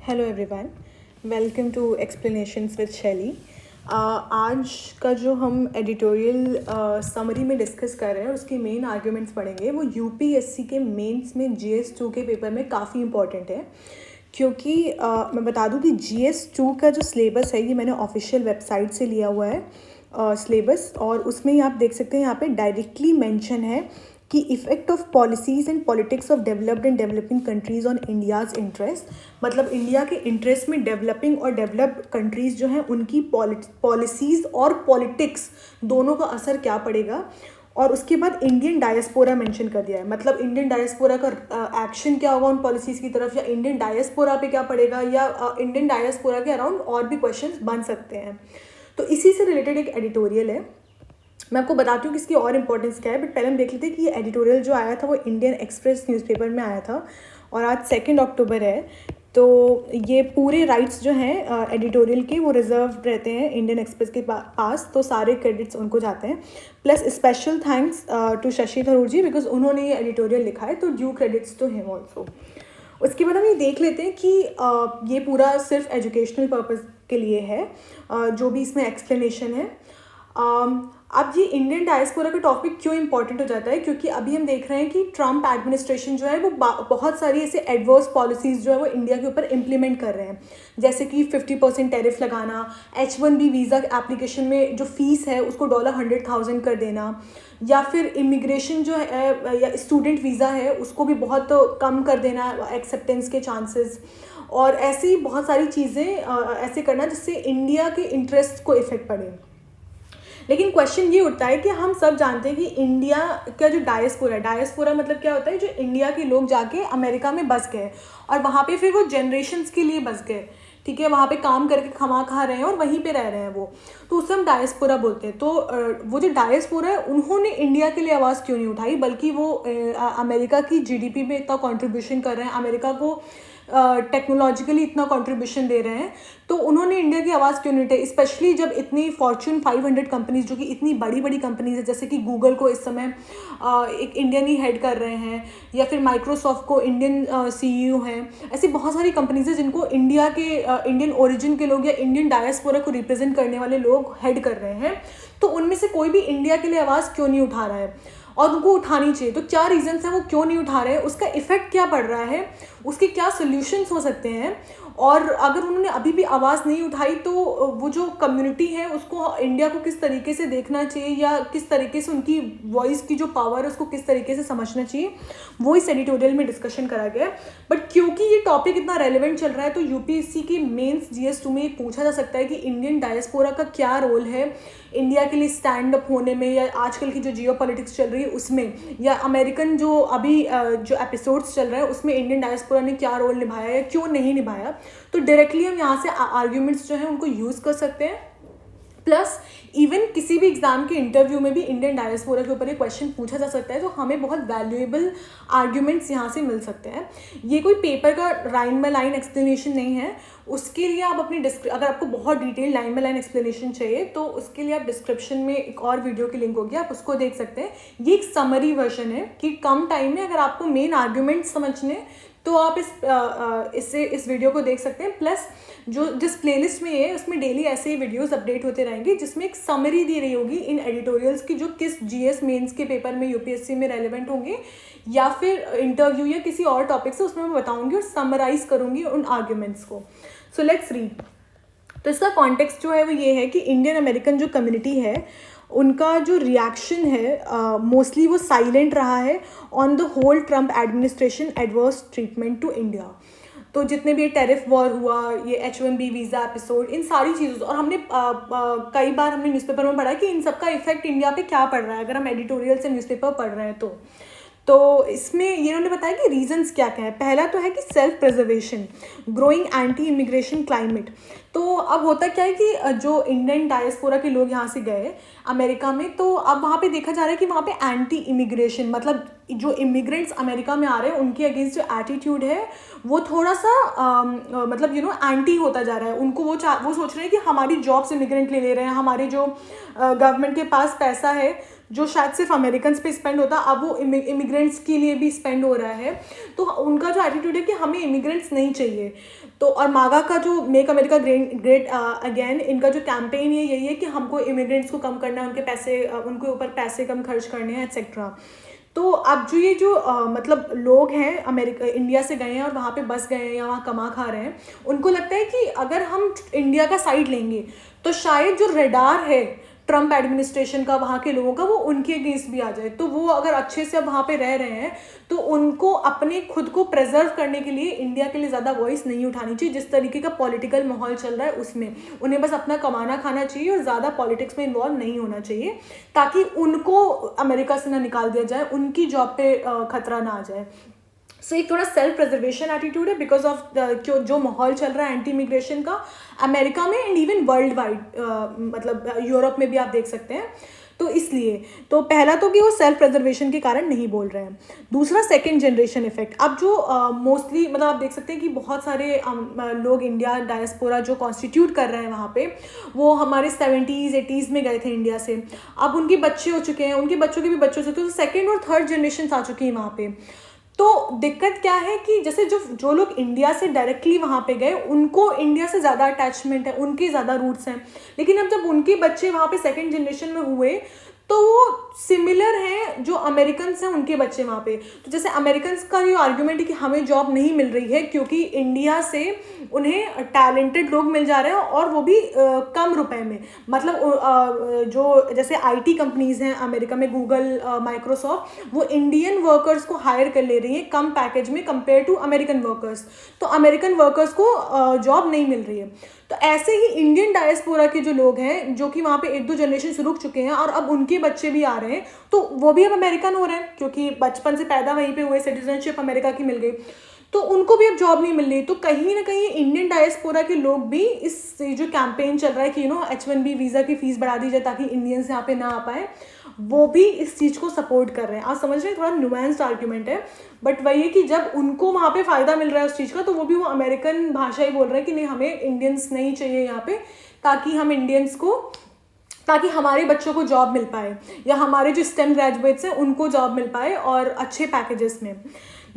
Hello everyone, welcome to explanations with Shaily. आज का जो हम एडिटोरियल समरी में डिस्कस कर रहे हैं उसके मेन आर्ग्यूमेंट्स पढ़ेंगे वो यूपीएससी के मेंस में जीएस 2 के पेपर में काफ़ी इंपॉर्टेंट है। क्योंकि मैं बता दूं कि जीएस 2 का जो सिलेबस है ये मैंने ऑफिशियल वेबसाइट से लिया हुआ है सिलेबस, और उसमें ही आप देख सकते हैं यहाँ पे डायरेक्टली मेंशन है कि effect of policies and politics of developed and developing countries on India's interest. मतलब इंडिया के इंटरेस्ट में डेवलपिंग और डेवलप्ड कंट्रीज़ जो हैं उनकी पॉलिसीज़ और पॉलिटिक्स दोनों का असर क्या पड़ेगा। और उसके बाद इंडियन डायस्पोरा मेंशन कर दिया है, मतलब इंडियन डायस्पोरा का एक्शन क्या होगा उन पॉलिसीज़ की तरफ, या इंडियन डायस्पोरा पे क्या पड़ेगा, या इंडियन डायस्पोरा के अराउंड और भी क्वेश्चंस बन सकते हैं। तो इसी से रिलेटेड एक एडिटोरियल है, मैं आपको बताती हूँ कि इसकी और इम्पोर्टेंस क्या है। बट पहले हम देख लेते हैं कि ये एडिटोरियल जो आया था वो इंडियन एक्सप्रेस न्यूज़पेपर में आया था, और आज 2 अक्टूबर है। तो ये पूरे राइट्स जो हैं एडिटोरियल के वो रिजर्व रहते हैं इंडियन एक्सप्रेस के पास, तो सारे क्रेडिट्स उनको जाते हैं। Plus special thanks to Shashi Tharoor ji, because उन्होंने ये एडिटोरियल लिखा है, तो due credits to him also. उसके बाद हम ये देख लेते हैं कि ये पूरा सिर्फ एजुकेशनल पर्पज़ के लिए है, जो भी इसमें एक्सप्लेनेशन है। अब ये इंडियन डायस्पोरा का टॉपिक क्यों इंपॉर्टेंट हो जाता है, क्योंकि अभी हम देख रहे हैं कि ट्रम्प एडमिनिस्ट्रेशन जो है वो बहुत सारी ऐसे एडवर्स पॉलिसीज़ जो है वो इंडिया के ऊपर इम्प्लीमेंट कर रहे हैं, जैसे कि 50% टैरिफ लगाना, H1B वीज़ा एप्लीकेशन में जो फ़ीस है उसको $100,000 कर देना, या फिर इमिग्रेशन जो है या स्टूडेंट वीज़ा है उसको भी बहुत कम कर देना एक्सेप्टेंस के चांसेस, और ऐसी बहुत सारी चीज़ें ऐसे करना जिससे इंडिया के इंटरेस्ट को इफ़ेक्ट पड़े। लेकिन क्वेश्चन ये उठता है कि हम सब जानते हैं कि इंडिया का जो डायस्पोरा मतलब क्या होता है, जो इंडिया के लोग जाके अमेरिका में बस गए और वहाँ पे फिर वो जनरेशन्स के लिए बस गए, ठीक है, वहाँ पे काम करके खा रहे हैं और वहीं पे रह रहे हैं वो, तो उसे हम डायस्पोरा बोलते हैं। तो वो जो डायस्पोरा है उन्होंने इंडिया के लिए आवाज़ क्यों नहीं उठाई, बल्कि वो अमेरिका की जीडीपी में इतना कंट्रीब्यूशन कर रहे हैं, अमेरिका को टेक्नोलॉजिकली इतना कंट्रीब्यूशन दे रहे हैं, तो उन्होंने इंडिया की आवाज़ क्यों नहीं उठाई, स्पेशली जब इतनी फॉर्च्यून 500 कंपनीज जो कि इतनी बड़ी बड़ी कंपनीज है, जैसे कि गूगल को इस समय एक इंडियन ही हेड कर रहे हैं, या फिर माइक्रोसॉफ्ट को इंडियन सीईओ हैं। ऐसी बहुत सारी कंपनीज हैं जिनको इंडिया के इंडियन ओरिजिन के लोग या इंडियन डायस्पोरा को रिप्रेजेंट करने वाले लोग हेड कर रहे हैं, तो उनमें से कोई भी इंडिया के लिए आवाज़ क्यों नहीं उठा रहा है, और उनको उठानी चाहिए। तो क्या रीजंस हैं वो क्यों नहीं उठा रहे हैं, उसका इफेक्ट क्या पड़ रहा है, उसके क्या सोल्यूशंस हो सकते हैं, और अगर उन्होंने अभी भी आवाज़ नहीं उठाई तो वो जो कम्युनिटी है उसको इंडिया को किस तरीके से देखना चाहिए, या किस तरीके से उनकी वॉइस की जो पावर है उसको किस तरीके से समझना चाहिए, वो इस एडिटोरियल में डिस्कशन करा गया है। बट क्योंकि ये टॉपिक इतना रेलिवेंट चल रहा है तो यूपीएससी के मेंस जीएस 2 में पूछा जा सकता है कि इंडियन डायस्पोरा का क्या रोल है इंडिया के लिए स्टैंड अप होने में, या आजकल की जो जियो पॉलिटिक्स चल रही है उसमें, या अमेरिकन जो अभी जो एपिसोड्स चल रहे हैं उसमें इंडियन डायस्पोरा ने क्या रोल निभाया या क्यों नहीं निभाया। तो डायरेक्टली हम यहाँ से आर्ग्यूमेंट्स जो हैं उनको यूज़ कर सकते हैं। प्लस इवन किसी भी एग्जाम के इंटरव्यू में भी इंडियन डायस्पोरा के ऊपर ये क्वेश्चन पूछा जा सकता है, तो हमें बहुत वैल्यूएबल आर्ग्यूमेंट्स यहाँ से मिल सकते हैं। ये कोई पेपर का लाइन बाय लाइन एक्सप्लेनेशन नहीं है, उसके लिए आप अपनी अगर आपको बहुत detail line by line explanation चाहिए तो उसके लिए आप डिस्क्रिप्शन में एक और वीडियो की लिंक होगी, आप उसको देख सकते हैं। ये एक समरी वर्जन है कि कम टाइम में अगर आपको मेन आर्ग्यूमेंट समझने तो आप इस वीडियो को देख सकते हैं। प्लस जिस प्लेलिस्ट में है उसमें डेली ऐसे ही वीडियोस अपडेट होते रहेंगे जिसमें एक समरी दी रही होगी इन एडिटोरियल्स की, जो किस जीएस मेंस के पेपर में यूपीएससी में रेलेवेंट होंगे, या फिर इंटरव्यू या किसी और टॉपिक से, उसमें मैं बताऊंगी और समराइज करूंगी उन आर्ग्यूमेंट्स को। So let's read. तो इसका कॉन्टेक्स्ट जो है वो ये है कि इंडियन अमेरिकन जो कम्युनिटी है उनका जो रिएक्शन है मोस्टली वो साइलेंट रहा है on the whole Trump administration adverse treatment to India. तो जितने भी टैरिफ वॉर हुआ, ये H1B वीज़ा एपिसोड, इन सारी चीज़ों, और हमने कई बार हमने न्यूज़पेपर में पढ़ा कि इन सब का इफेक्ट इंडिया पे क्या पड़ रहा है, अगर हम एडिटोरियल से न्यूज़पेपर पढ़ रहे हैं तो इसमें ये इन्होंने बताया कि रीजंस क्या क्या है। पहला तो है कि self preservation, growing anti immigration climate. तो अब होता क्या है कि जो इंडियन डायस्पोरा के लोग यहाँ से गए अमेरिका में, तो अब वहाँ पे देखा जा रहा है कि वहाँ पे एंटी इमिग्रेशन, मतलब जो इमिग्रेंट्स अमेरिका में आ रहे हैं उनके अगेंस्ट जो एटीट्यूड है वो थोड़ा सा मतलब एंटी होता जा रहा है। उनको वो सोच रहे हैं कि हमारी जॉब्स इमिग्रेंट ले रहे हैं, हमारे जो गवर्नमेंट के पास पैसा है जो शायद सिर्फ अमेरिकन पे स्पेंड होता, अब वो इमिग्रेंट्स के लिए भी स्पेंड हो रहा है। तो उनका जो एटीट्यूड है कि हमें इमिग्रेंट्स नहीं चाहिए। तो और मागा का जो मेक अमेरिका ग्रेट अगेन, इनका जो कैंपेन है यही है कि हमको इमिग्रेंट्स को कम करना है, उनके पैसे उनके ऊपर पैसे कम खर्च करने हैं एक्सेट्रा। तो अब जो ये जो मतलब लोग हैं अमेरिका इंडिया से गए हैं और वहाँ पे बस गए हैं या वहाँ कमा खा रहे हैं, उनको लगता है कि अगर हम इंडिया का साइड लेंगे तो शायद जो रेडार है ट्रम्प एडमिनिस्ट्रेशन का वहाँ के लोगों का, वो उनके अगेंस्ट भी आ जाए। तो वो अगर अच्छे से अब वहाँ पे रह रहे हैं तो उनको अपने खुद को प्रेजर्व करने के लिए इंडिया के लिए ज़्यादा वॉइस नहीं उठानी चाहिए। जिस तरीके का पॉलिटिकल माहौल चल रहा है उसमें उन्हें बस अपना कमाना खाना चाहिए और ज़्यादा पॉलिटिक्स में इन्वॉल्व नहीं होना चाहिए, ताकि उनको अमेरिका से ना निकाल दिया जाए, उनकी जॉब पे खतरा ना आ जाए। सो एक थोड़ा सेल्फ प्रिजर्वेशन एटीट्यूड है बिकॉज ऑफ जो माहौल चल रहा है एंटी इमिग्रेशन का अमेरिका में एंड इवन वर्ल्ड वाइड, मतलब यूरोप में भी आप देख सकते हैं। तो इसलिए तो पहला तो कि वो सेल्फ प्रिजर्वेशन के कारण नहीं बोल रहे हैं। दूसरा सेकंड जनरेशन इफेक्ट। अब जो मोस्टली मतलब आप देख सकते हैं कि बहुत सारे लोग इंडिया डायस्पोरा जो कॉन्स्टिट्यूट कर रहे हैं वहाँ पे, वो हमारे 70s 80s में गए थे इंडिया से। अब उनके बच्चे हो चुके हैं, उनके बच्चों के भी बच्चे हो चुके हैं, तो सेकेंड और थर्ड जनरेशन आ चुकी है वहाँ पे। तो दिक्कत क्या है कि जैसे जो लोग इंडिया से डायरेक्टली वहाँ पे गए उनको इंडिया से ज़्यादा अटैचमेंट है, उनके ज़्यादा रूट्स हैं। लेकिन अब जब उनके बच्चे वहाँ पे सेकंड जनरेशन में हुए तो वो सिमिलर हैं जो अमेरिकन्स हैं उनके बच्चे वहाँ पे। तो जैसे अमेरिकन्स का ये आर्ग्यूमेंट है कि हमें जॉब नहीं मिल रही है क्योंकि इंडिया से उन्हें टैलेंटेड लोग मिल जा रहे हैं और वो भी कम रुपए में। मतलब जो जैसे आईटी कंपनीज़ हैं अमेरिका में, गूगल, माइक्रोसॉफ्ट, वो इंडियन वर्कर्स को हायर कर ले रही हैं कम पैकेज में कंपेयर टू अमेरिकन वर्कर्स। तो अमेरिकन वर्कर्स को जॉब नहीं मिल रही है। तो ऐसे ही इंडियन डायस्पोरा के जो लोग हैं जो कि वहाँ पे 1-2 जनरेशन से रुक चुके हैं और अब उनके बच्चे भी आ रहे हैं, तो वो भी अब अमेरिकन हो रहे हैं क्योंकि बचपन से पैदा वहीं पे हुए, सिटीजनशिप अमेरिका की मिल गई, तो उनको भी अब जॉब नहीं मिल रही। तो कहीं ना कहीं इंडियन डायस्पोरा के लोग भी इस जो कैंपेन चल रहा है कि H1B वीज़ा की फ़ीस बढ़ा दी जाए ताकि इंडियंस यहाँ पे ना आ पाए, वो भी इस चीज़ को सपोर्ट कर रहे हैं। आप समझ रहे हैं, थोड़ा न्यूएंस्ड आर्ग्यूमेंट है, बट वही है कि जब उनको वहाँ पे फ़ायदा मिल रहा है उस चीज़ का, तो वो भी वो अमेरिकन भाषा ही बोल रहे हैं कि नहीं, हमें इंडियंस नहीं चाहिए यहाँ पे, ताकि हम इंडियंस को, ताकि हमारे बच्चों को जॉब मिल पाए या हमारे जो स्टेम ग्रेजुएट्स हैं उनको जॉब मिल पाए और अच्छे पैकेजेस में।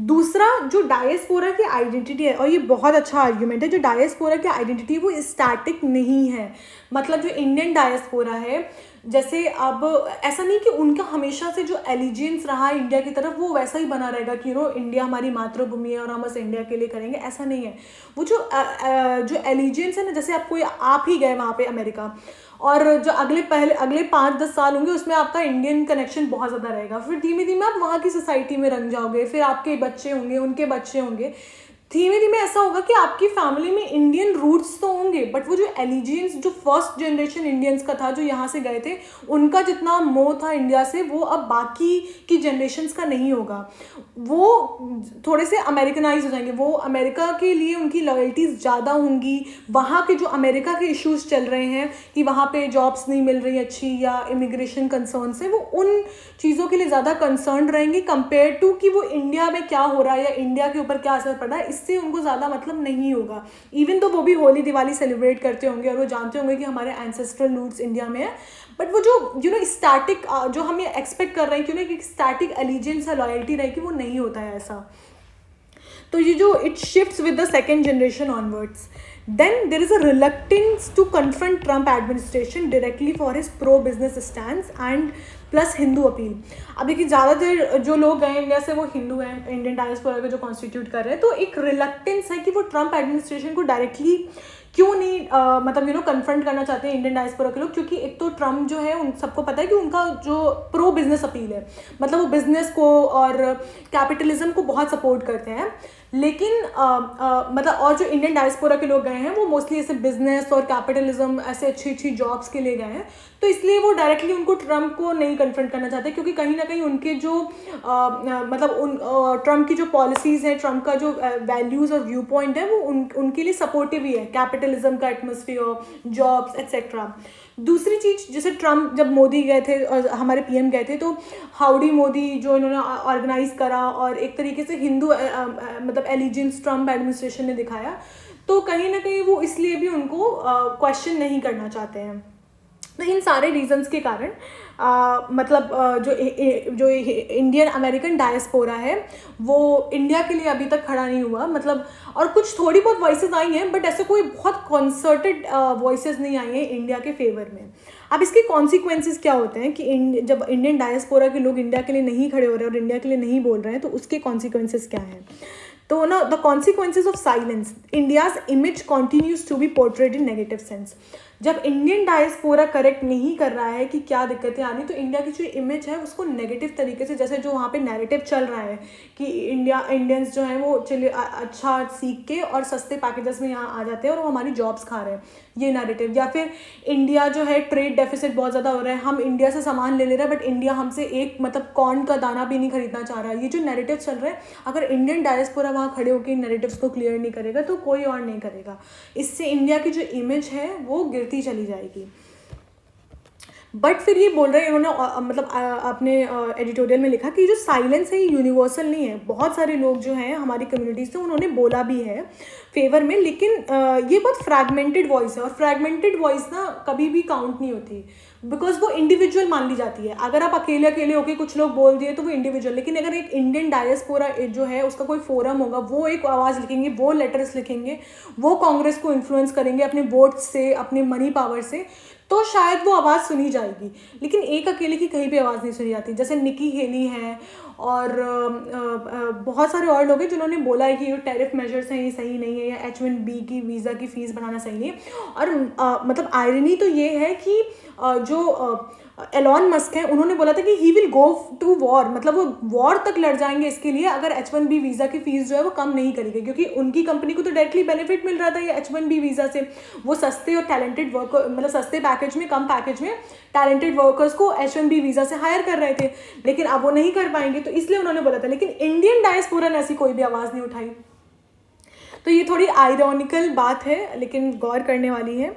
दूसरा जो डायस्पोरा की आइडेंटिटी है, और ये बहुत अच्छा आर्ग्यूमेंट है, जो डायस्पोरा की आइडेंटिटी वो स्टैटिक नहीं है। मतलब जो इंडियन डायस्पोरा है, जैसे अब ऐसा नहीं कि उनका हमेशा से जो एलिजेंस रहा है इंडिया की तरफ वो वैसा ही बना रहेगा कि इंडिया हमारी मातृभूमि है और हम बस इंडिया के लिए करेंगे, ऐसा नहीं है। वो जो एलिजेंस है ना, जैसे आप ही गए वहाँ पे अमेरिका, और जो अगले 5-10 साल होंगे उसमें आपका इंडियन कनेक्शन बहुत ज़्यादा रहेगा। फिर धीमे धीमे आप वहाँ की सोसाइटी में रंग जाओगे, फिर आपके बच्चे होंगे, उनके बच्चे होंगे, धीमे धीमे ऐसा होगा कि आपकी फैमिली में इंडियन रूट्स तो होंगे, बट वो जो एलिजियंस, जो फर्स्ट जनरेशन इंडियंस का था जो यहाँ से गए थे, उनका जितना मोह था इंडिया से वो अब बाकी की जनरेशन्स का नहीं होगा। वो थोड़े से अमेरिकनाइज हो जाएंगे, वो अमेरिका के लिए उनकी लॉयल्टीज़ ज़्यादा होंगी। वहाँ के जो अमेरिका के इश्यूज़ चल रहे हैं कि वहाँ पे जॉब्स नहीं मिल रही अच्छी या इमिग्रेशन कंसर्न से, वो उन चीज़ों के लिए ज़्यादा कंसर्न रहेंगे कंपेयर टू कि वो इंडिया में क्या हो रहा है या इंडिया के ऊपर क्या असर पड़ रहा है, इससे उनको ज़्यादा मतलब नहीं होगा। इवन तो वो भी होली दिवाली सेलिब्रेट करते होंगे और वो जानते होंगे कि हमारे एंसेस्ट्रल रूट्स इंडिया में है, बट वो जो स्टैटिक जो हम ये एक्सपेक्ट कर रहे हैं कि स्टैटिक एलिजेंस या लॉयल्टी रहेगी, वो नहीं होता है ऐसा। तो ये जो it shifts with the second generation onwards. Then there is a reluctance to confront Trump administration directly for his pro-business stance and plus Hindu appeal. अब देखिए ज़्यादातर जो लोग गए इंडिया से वो हिंदू हैं, इंडियन डायस्पोरा के जो कॉन्स्टिट्यूट कर रहे हैं, तो एक रिलक्टेंस है कि वो ट्रम्प एडमिनिस्ट्रेशन को डायरेक्टली क्यों नहीं मतलब कन्फ्रंट करना चाहते हैं इंडियन डायस्पोरा के लोग, क्योंकि एक तो ट्रम्प जो है उन सबको पता है कि उनका जो प्रो बिजनेस अपील है, मतलब वो बिजनेस को और कैपिटलिज्म को बहुत सपोर्ट करते हैं। लेकिन मतलब और जो इंडियन डायस्पोरा के लोग गए हैं वो मोस्टली ऐसे बिजनेस और कैपिटलिज्म ऐसे अच्छी अच्छी जॉब्स के लिए गए हैं, तो इसलिए वो डायरेक्टली उनको ट्रम्प को नहीं कन्फ्रंट करना चाहते, क्योंकि कहीं ना कहीं उनके जो मतलब ट्रम्प की जो पॉलिसीज़ हैं, ट्रम्प का जो वैल्यूज़ और व्यू पॉइंट है वो उनके लिए सपोर्टिव ही है, कैपिटलिज्म का एटमोसफियर, जॉब्स एक्सेट्रा। दूसरी चीज़, जैसे ट्रम्प जब मोदी गए थे और हमारे पीएम गए थे, तो हाउडी मोदी जो इन्होंने ऑर्गेनाइज करा और एक तरीके से हिंदू मतलब एलिजेंस ट्रम्प एडमिनिस्ट्रेशन ने दिखाया, तो कहीं ना कहीं वो इसलिए भी उनको क्वेश्चन नहीं करना चाहते हैं। तो इन सारे रीजंस के कारण मतलब जो इंडियन अमेरिकन डायस्पोरा है वो इंडिया के लिए अभी तक खड़ा नहीं हुआ, मतलब और कुछ थोड़ी बहुत वॉइसेस आई हैं बट ऐसे कोई बहुत कॉन्सर्टेड वॉइसेस नहीं आई हैं इंडिया के फेवर में। अब इसके कॉन्सिक्वेंसेस क्या होते हैं कि जब इंडियन डायस्पोरा के लोग इंडिया के लिए नहीं खड़े हो रहे हैं और इंडिया के लिए नहीं बोल रहे हैं तो उसके कॉन्सिक्वेंसेस क्या हैं। तो ना, the consequences of silence, India's image continues to be portrayed in negative sense. जब इंडियन डायस्पोरा करेक्ट नहीं कर रहा है कि क्या दिक्कतें आनी, तो इंडिया की जो इमेज है उसको नेगेटिव तरीके से, जैसे जो वहाँ पे नैरेटिव चल रहा है कि इंडियंस जो हैं वो चलिए अच्छा सीख के और सस्ते पैकेजेस में यहाँ आ जाते हैं और वो हमारी जॉब्स खा रहे हैं, ये नैरेटिव। या फिर इंडिया जो है ट्रेड डेफिसिट बहुत ज़्यादा हो रहा है, हम इंडिया से सामान ले रहे हैं बट इंडिया हमसे एक मतलब कॉर्न का दाना भी नहीं खरीदना चाह रहा है। ये जो नैरेटिव चल रहा है, अगर इंडियन डायस्पोरा वहाँ खड़े होकर इन नैरेटिव्स को क्लियर नहीं करेगा तो कोई और नहीं करेगा। इससे इंडिया की जो इमेज है वो गिरती चली जाएगी। बट फिर ये बोल रहे हैं इन्होंने, मतलब अपने एडिटोरियल में लिखा कि जो साइलेंस है ये यूनिवर्सल नहीं है। बहुत सारे लोग जो हैं हमारी कम्युनिटी से उन्होंने बोला भी है फेवर में, लेकिन ये बहुत फ्रैगमेंटेड वॉइस है और फ्रैगमेंटेड वॉइस ना कभी भी काउंट नहीं होती बिकॉज वो इंडिविजुअल मान ली जाती है। अगर आप अकेले अकेले होकर कुछ लोग बोल दिए तो वो इंडिविजुअल, लेकिन अगर एक इंडियन डायस्पोरा जो है उसका कोई फोरम होगा, वो एक आवाज़ लिखेंगे, वो लेटर्स लिखेंगे, वो कांग्रेस को इन्फ्लुएंस करेंगे अपने वोट से, अपने मनी पावर से, तो शायद वो आवाज़ सुनी जाएगी। लेकिन एक अकेले की कहीं भी आवाज़ नहीं सुनी जाती। जैसे निकी हेली हैं और बहुत सारे और लोग हैं जिन्होंने बोला है कि ये टैरिफ मेजर्स हैं ये सही नहीं है, या H1B की वीज़ा की फ़ीस बढ़ाना सही नहीं है। और मतलब आयरनी तो ये है कि जो एलॉन मस्क है उन्होंने बोला था कि he will go to war, मतलब वो वॉर तक लड़ जाएंगे इसके लिए अगर H1B वीज़ा की फ़ीस जो है वो कम नहीं करेगी, क्योंकि उनकी कंपनी को तो डायरेक्टली बेनिफिट मिल रहा था ये H1B वीज़ा से। वो सस्ते और टैलेंटेड वर्कर, मतलब सस्ते पैकेज में, कम पैकेज में टैलेंटेड वर्कर्स को H1B वीज़ा से हायर कर रहे थे, लेकिन अब वो नहीं कर पाएंगे तो इसलिए उन्होंने बोला था। लेकिन इंडियन डायस्पोरा ने ऐसी कोई भी आवाज़ नहीं उठाई। तो ये थोड़ी आयरॉनिकल बात है लेकिन गौर करने वाली है।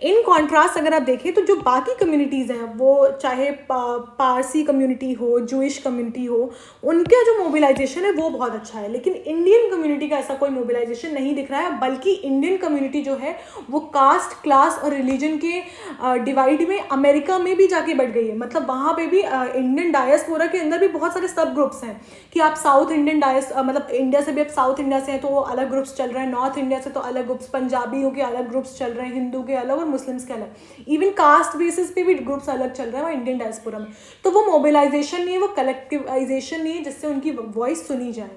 इन कॉन्ट्रास्ट अगर आप देखें तो जो बाकी कम्युनिटीज़ हैं, वो चाहे पारसी कम्युनिटी हो, जूइश कम्युनिटी हो, उनका जो मोबिलाइजेशन है वो बहुत अच्छा है। लेकिन इंडियन कम्युनिटी का ऐसा कोई मोबिलाइजेशन नहीं दिख रहा है, बल्कि इंडियन कम्युनिटी जो है वो कास्ट, क्लास और रिलीजन के डिवाइड में अमेरिका में भी जाके बढ़ गई है। मतलब वहाँ पे भी इंडियन डायस्पोरा के अंदर भी बहुत सारे सब ग्रुप्स हैं कि आप साउथ इंडियन मतलब इंडिया से भी, आप साउथ इंडिया से हैं तो वो अलग ग्रुप्स चल रहे हैं, नॉर्थ इंडिया से तो अलग ग्रुप्स, पंजाबियों के अलग ग्रुप्स चल रहे हैं, हिंदू के अलग और मुस्लिम्स के अलग, इवन कास्ट बेसिस पे भी ग्रुप्स अलग चल रहे हैं वहाँ इंडियन डायस्पोरा में। तो वो मोबिलाइजेशन नहीं है, वो कलेक्टिवाइजेशन नहीं है जिससे उनकी वॉइस सुनी जाए।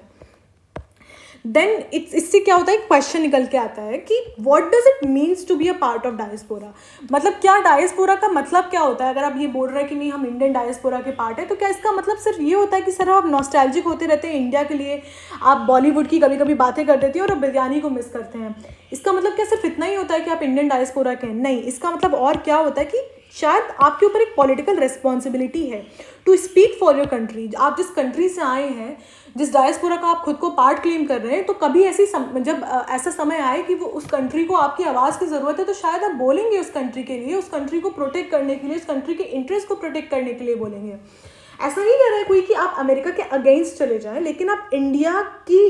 देन इससे क्या होता है, एक क्वेश्चन निकल के आता है कि what does it means to be a part of diaspora. मतलब क्या डायस्पोरा का मतलब क्या होता है। अगर आप ये बोल रहे हैं कि नहीं हम इंडियन डायस्पोरा के पार्ट है, तो क्या इसका मतलब सिर्फ ये होता है कि सर आप नॉस्टैल्जिक होते रहते हैं इंडिया के लिए, आप बॉलीवुड की कभी कभी बातें कर देती हैं और आप बिरयानी को मिस करते हैं। इसका मतलब क्या सिर्फ इतना ही होता है कि आप इंडियन डायस्पोरा के हैं? नहीं, इसका मतलब और क्या होता है कि शायद आपके ऊपर एक पॉलिटिकल रिस्पॉन्सिबिलिटी है to speak for your country. आप जिस कंट्री से आए हैं, जिस डायस्पोरा का आप खुद को पार्ट क्लेम कर रहे हैं, तो कभी जब ऐसा समय आए कि वो उस कंट्री को आपकी आवाज़ की ज़रूरत है, तो शायद आप बोलेंगे उस कंट्री के लिए, उस कंट्री को प्रोटेक्ट करने के लिए, उस कंट्री के इंटरेस्ट को प्रोटेक्ट करने के लिए बोलेंगे। ऐसा नहीं कह रहा है कोई कि आप अमेरिका के अगेंस्ट चले जाएं, लेकिन आप इंडिया की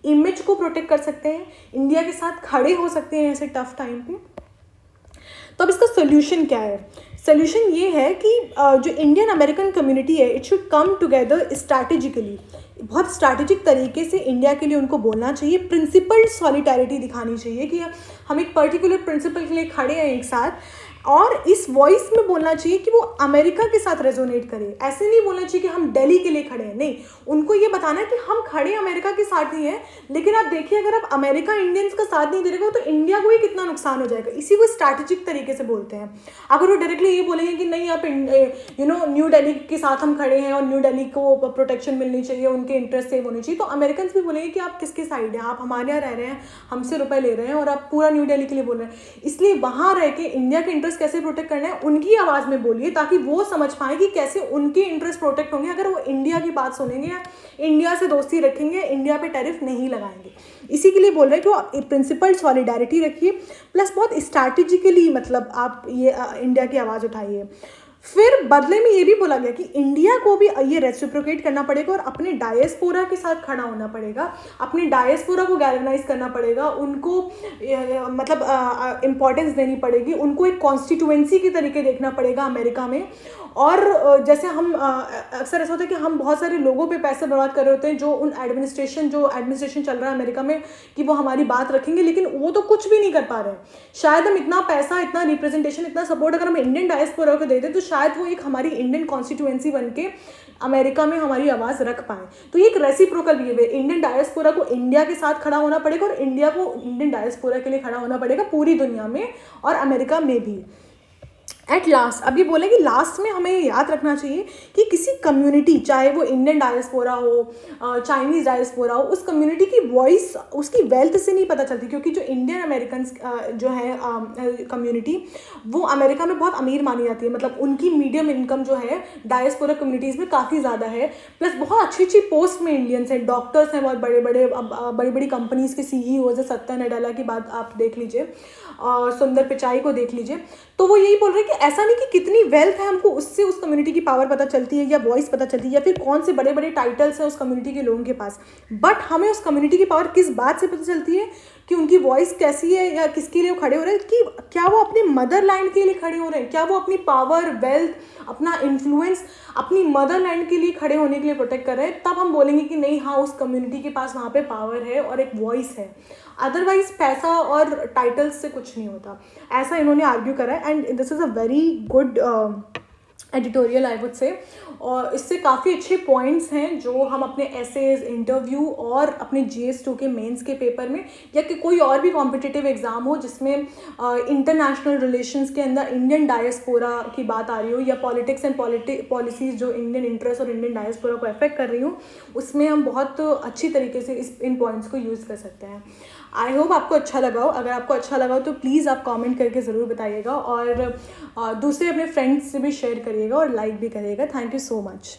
इमेज को प्रोटेक्ट कर सकते हैं, इंडिया के साथ खड़े हो सकते हैं ऐसे टफ टाइम पे। तो अब इसका सोल्यूशन क्या है? सोल्यूशन ये है कि जो इंडियन अमेरिकन कम्युनिटी है, it should come together strategically. बहुत स्ट्रैटेजिक तरीके से इंडिया के लिए उनको बोलना चाहिए, प्रिंसिपल सॉलिडारिटी दिखानी चाहिए कि हम एक पर्टिकुलर प्रिंसिपल के लिए खड़े हैं एक साथ, और इस वॉइस में बोलना चाहिए कि वो अमेरिका के साथ रेजोनेट करे। ऐसे नहीं बोलना चाहिए कि हम दिल्ली के लिए खड़े हैं, नहीं, उनको ये बताना है कि हम खड़े अमेरिका के साथ ही हैं, लेकिन आप देखिए अगर आप अमेरिका इंडियंस का साथ नहीं दे रहे हो तो इंडिया को ही कितना नुकसान हो जाएगा। इसी को स्ट्रैटेजिक तरीके से बोलते हैं। अगर वो डायरेक्टली ये बोलेंगे कि नहीं आप न्यू दिल्ली के साथ हम खड़े हैं और न्यू दिल्ली को प्रोटेक्शन मिलनी चाहिए, उनके इंटरेस्ट सेव होने चाहिए, तो अमेरिकन भी बोलेंगे कि आप किसके साइड हैं, आप हमारे यहाँ रह रहे हैं, हमसे रुपए ले रहे हैं और आप पूरा न्यू दिल्ली के लिए बोल रहे हैं। इसलिए वहाँ रह के इंडिया के इंटरेस्ट कैसे प्रोटेक्ट करना है उनकी आवाज़ में बोलिए, ताकि वो समझ पाए कि कैसे उनके इंटरेस्ट प्रोटेक्ट होंगे अगर वो इंडिया की बात सुनेंगे या इंडिया से दोस्ती रखेंगे, इंडिया पे टैरिफ नहीं लगाएंगे। इसी के लिए बोल रहे हैं कि वो प्रिंसिपल सॉलिडारिटी रखिए, प्लस बहुत स्ट्रैटेजिकली मतलब आप ये इंडिया की आवाज़ उठाइए। फिर बदले में ये भी बोला गया कि इंडिया को भी ये रेसिप्रोकेट करना पड़ेगा और अपने डायस्पोरा के साथ खड़ा होना पड़ेगा, अपने डायस्पोरा को गैल्वनाइज करना पड़ेगा, उनको मतलब इम्पोर्टेंस देनी पड़ेगी, उनको एक कॉन्स्टिट्यूएंसी के तरीके देखना पड़ेगा अमेरिका में। और जैसे हम अक्सर ऐसा होता है कि हम बहुत सारे लोगों पे पैसे बर्बाद कर रहे होते हैं जो एडमिनिस्ट्रेशन चल रहा है अमेरिका में कि वो हमारी बात रखेंगे, लेकिन वो तो कुछ भी नहीं कर पा रहे हैं। शायद हम इतना पैसा, इतना रिप्रेजेंटेशन, इतना सपोर्ट अगर हम इंडियन डायस्पोरा को दे दें तो शायद वो एक हमारी इंडियन कॉन्स्टिट्यूएंसी बन के अमेरिका में हमारी आवाज़ रख पाए। तो ये एक रेसिप्रोकल बिहेवियर, इंडियन डायस्पोरा को इंडिया के साथ खड़ा होना पड़ेगा और इंडिया को इंडियन डायस्पोरा के लिए खड़ा होना पड़ेगा पूरी दुनिया में और अमेरिका में भी। एट लास्ट अब ये बोले कि लास्ट में हमें याद रखना चाहिए कि किसी कम्युनिटी, चाहे वो इंडियन डायस्पोरा हो, चाइनीज़ डायस्पोरा हो, उस कम्युनिटी की वॉइस उसकी वेल्थ से नहीं पता चलती, क्योंकि जो इंडियन अमेरिकन जो है कम्युनिटी वो अमेरिका में बहुत अमीर मानी जाती है। मतलब उनकी मीडियम इनकम जो है डायस्पोरा कम्युनिटीज़ में काफ़ी ज़्यादा है, प्लस बहुत अच्छी अच्छी पोस्ट में इंडियंस हैं, डॉक्टर्स हैं, बहुत बड़ी बड़ी कंपनीज़ के सीईओज है। सत्या नडेला की बात आप देख लीजिए, सुंदर पिचाई को देख लीजिए। तो वो यही बोल रहे हैं कि ऐसा नहीं कि कितनी वेल्थ है हमको उससे उस कम्युनिटी की पावर पता चलती है या वॉइस पता चलती है या फिर कौन से बड़े बड़े टाइटल्स हैं उस कम्युनिटी के लोगों के पास, बट हमें उस कम्युनिटी की पावर किस बात से पता चलती है कि उनकी वॉइस कैसी है या किसके लिए वो खड़े हो रहे हैं, कि क्या वो अपनी मदरलैंड के लिए खड़े हो रहे हैं, क्या वो अपनी पावर, वेल्थ, अपना इन्फ्लुएंस अपनी मदरलैंड के लिए खड़े होने के लिए प्रोटेक्ट कर रहे हैं। तब हम बोलेंगे कि नहीं, हाँ, उस कम्युनिटी के पास वहाँ पे पावर है और एक वॉइस है। अदरवाइज पैसा और टाइटल्स से कुछ नहीं होता, ऐसा इन्होंने आर्ग्यू करा है। And this is a very good editorial I would say, और इससे काफ़ी अच्छे पॉइंट्स हैं जो हम अपने एसेज, इंटरव्यू और अपने GS2 के मेंस के पेपर में या कि कोई और भी कॉम्पिटिटिव एग्ज़ाम हो जिसमें इंटरनेशनल रिलेशंस के अंदर इंडियन डायस्पोरा की बात आ रही हो या पॉलिटिक्स एंड पॉलिसीज़ जो इंडियन इंटरेस्ट और इंडियन डायस्पोरा को अफेक्ट कर रही हो, उसमें हम बहुत अच्छी तरीके से इन पॉइंट्स को यूज़ कर सकते हैं। आई होप आपको अच्छा लगा हो। अगर आपको अच्छा लगा हो तो प्लीज़ आप कमेंट करके ज़रूर बताइएगा और दूसरे अपने फ्रेंड्स से भी शेयर करिएगा और लाइक भी करिएगा। Thank you so much.